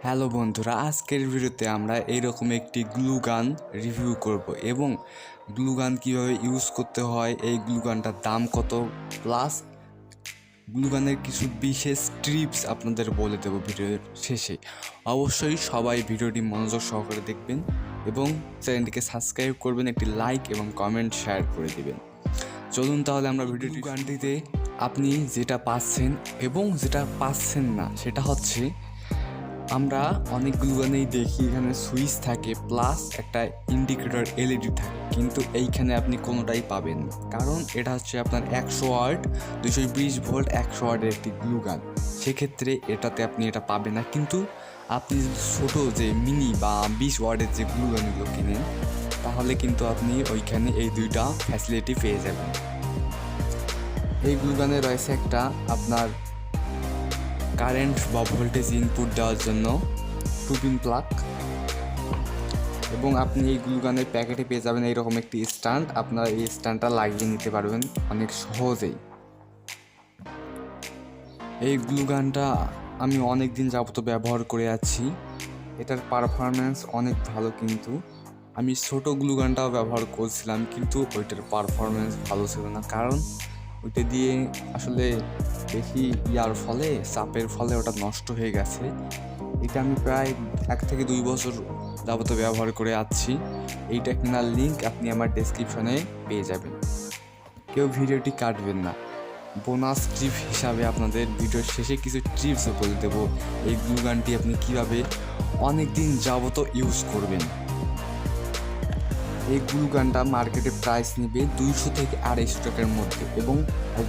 Hello বন্ধুরা, আজকের ভিডিওতে আমরা এইরকম একটি গ্লু গান রিভিউ করব এবং গ্লু গান কীভাবে ইউজ করতে হয়, এই গ্লু গানটার দাম কত, প্লাস গ্লু গানের কিছু বিশেষ টিপস আপনাদের বলে দেবো ভিডিওর শেষে। অবশ্যই সবাই ভিডিওটি মনোযোগ সহকারে দেখবেন এবং চ্যানেলটিকে সাবস্ক্রাইব করবেন, একটি লাইক এবং কমেন্ট শেয়ার করে দিবেন। চলুন তাহলে আমরা ভিডিওটি গানটিতে আপনি যেটা পাচ্ছেন এবং যেটা পাচ্ছেন না সেটা হচ্ছে, আমরা অনেক গ্লু গানেই দেখি এখানে সুইচ থাকে প্লাস একটা ইন্ডিকেটর এলইডি থাকে, কিন্তু এইখানে আপনি কোনোটাই পাবেন না, কারণ এটা হচ্ছে আপনার 100 ওয়াট 220 ভোল্ট 100 ওয়াটের একটি গ্লু গান। সেক্ষেত্রে এটাতে আপনি এটা পাবেন না, কিন্তু আপনি যদি ছোটো যে মিনি বা 20 ওয়াটের যে গ্লু গানগুলো কিনেন তাহলে কিন্তু আপনি ওইখানে এই দুইটা ফ্যাসিলিটি পেয়ে যাবেন। এই গ্লু গানে রয়েছে একটা আপনার কারেন্ট বা ভোল্টেজ ইনপুট দেওয়ার জন্য 2 পিন প্লাগ, এবং আপনি এই গ্লু গানের প্যাকেটে পেয়ে যাবেন এইরকম একটি স্ট্যান্ড। আপনারা এই স্ট্যান্ডটা লাগিয়ে নিতে পারবেন অনেক সহজেই। এই গ্লু গানটা আমি অনেক দিন যাবত ব্যবহার করে আছি, এটার পারফরম্যান্স অনেক ভালো, কিন্তু আমি ছোটো গ্লু গানটাও ব্যবহার করছিলাম কিন্তু ওইটার পারফরম্যান্স ভালো ছিল না, কারণ ওইটা দিয়ে আসলে বেশি ইয়ার ফলে, চাপের ফলে ওটা নষ্ট হয়ে গেছে। এটা আমি প্রায় 1 থেকে 2 বছর যাবত ব্যবহার করে আসছি। এইটা কেনার লিঙ্ক আপনি আমার ডেসক্রিপশনে পেয়ে যাবেন। কেউ ভিডিওটি কাটবেন না। বোনাস টিপ হিসাবে আপনাদের ভিডিওর শেষে কিছু টিপসও বলে দেবো, এই গ্লু গানটি আপনি কীভাবে অনেক দিন যাবত ইউজ করবেন। এই গ্লু গানটা মার্কেটে প্রাইস নেবে 200 থেকে 250 টাকার মধ্যে, এবং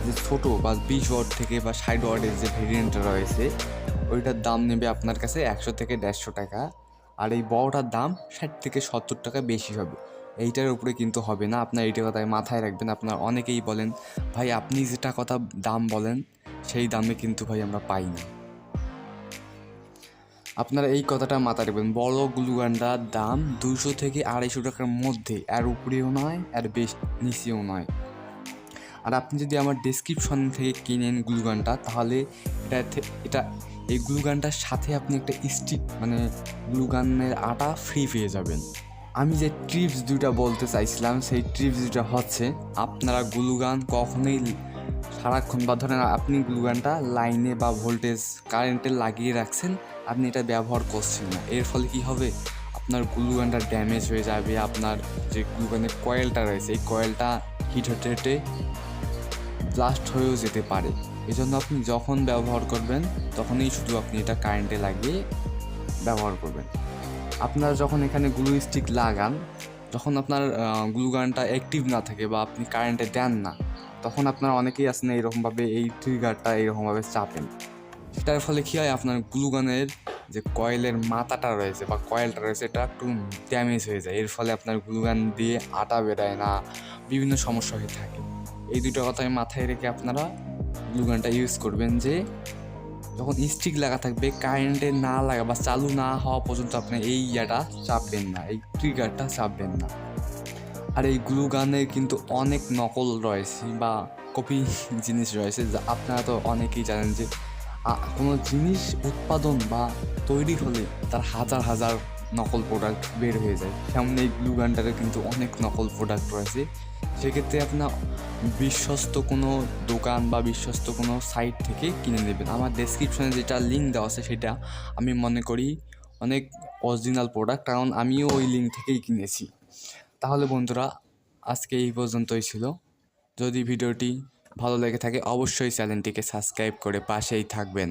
যে ছোটো বা 20 ওয়াট থেকে বা 60 ওয়াটের যে ভেরিয়েন্টটা রয়েছে ওইটার দাম নেবে আপনার কাছে 100 থেকে 150 টাকা, আর এই বড়টার দাম 60 থেকে 70 টাকা বেশি হবে। এইটার উপরে কিন্তু হবে না, আপনার এইটা কথায় মাথায় রাখবেন। আপনার অনেকেই বলেন, ভাই আপনি যেটা কথা দাম বলেন সেই দামে কিন্তু ভাই আমরা পাই না। আপনারা এই কথাটা মাথায় রাখবেন, বড় গ্লু গানটার দাম 200 থেকে 250 টাকার মধ্যে, এর উপরেও নয় এর বেশ নিচেও নয়। আর আপনি যদি আমার ডেসক্রিপশন থেকে কিনেন গ্লু গানটা, তাহলে এটা এই গ্লু গানটার সাথে আপনি একটা স্টিক মানে গ্লু গানের আটা ফ্রি পেয়ে যাবেন। আমি যে টিপস দুইটা বলতে চাইছিলাম সেই টিপস দুটা হচ্ছে, আপনারা গ্লু গান কখনোই সারাক্ষণ বা ধরেন আপনি গ্লু গানটা লাইনে বা ভোল্টেজ কারেন্টে লাগিয়ে রাখছেন, আপনি এটা ব্যবহার করছেন না, এর ফলে কি হবে, আপনার গ্লু গানটা ড্যামেজ হয়ে যাবে। আপনার যে গ্লু গানের কয়েলটা রয়েছে এই কয়েলটা হিট হতে হতে ব্লাস্ট হয়েও যেতে পারে। এই জন্য আপনি যখন ব্যবহার করবেন তখনই শুধু আপনি এটা কারেন্টে লাগিয়ে ব্যবহার করবেন। আপনারা যখন এখানে গ্লু স্টিক লাগান, যখন আপনার গ্লু গানটা অ্যাক্টিভ না থাকে বা আপনি কারেন্টে দেন না, তখন আপনারা অনেকেই আছেন এইরকমভাবে এই ট্রিগারটা এইরকমভাবে চাপেন। সেটার ফলে কী হয়, আপনার গ্লু গানের যে কয়েলের মাথাটা রয়েছে বা কয়েলটা রয়েছে এটা একটু ড্যামেজ হয়ে যায়। এর ফলে আপনার গ্লু গান দিয়ে আটা বেরোয় না, বিভিন্ন সমস্যা হয়ে থাকে। এই দুটো কথাই মাথায় রেখে আপনারা গ্লু গানটা ইউজ করবেন, যে যখন স্টিক লাগা থাকবে কারেন্টে না লাগা বা চালু না হওয়া পর্যন্ত আপনি এই চাপবেন না, এই ট্রিগারটা চাপবেন না। আর এই গ্লু গানের কিন্তু অনেক নকল রয়েছে বা কপি জিনিস রয়েছে, যা আপনারা তো অনেকেই জানেন যে কোনো জিনিস উৎপাদন বা তৈরি হলে তার হাজার হাজার নকল প্রোডাক্ট বের হয়ে যায়। সামনে এই গ্লু গানটারও কিন্তু অনেক নকল প্রোডাক্ট রয়েছে। সেক্ষেত্রে আপনার বিশ্বস্ত কোনো দোকান বা বিশ্বস্ত কোনো সাইট থেকে কিনে নেবেন। আমার ডেসক্রিপশনে যেটা লিঙ্ক দেওয়া আছে সেটা আমি মনে করি অনেক অরিজিনাল প্রোডাক্ট, কারণ আমিও ওই লিঙ্ক থেকেই কিনেছি। তাহলে বন্ধুরা, আজকে এই পর্যন্তই ছিল। যদি ভিডিওটি ভালো লেগে থাকে অবশ্যই চ্যানেলটিকে সাবস্ক্রাইব করে পাশেই থাকবেন।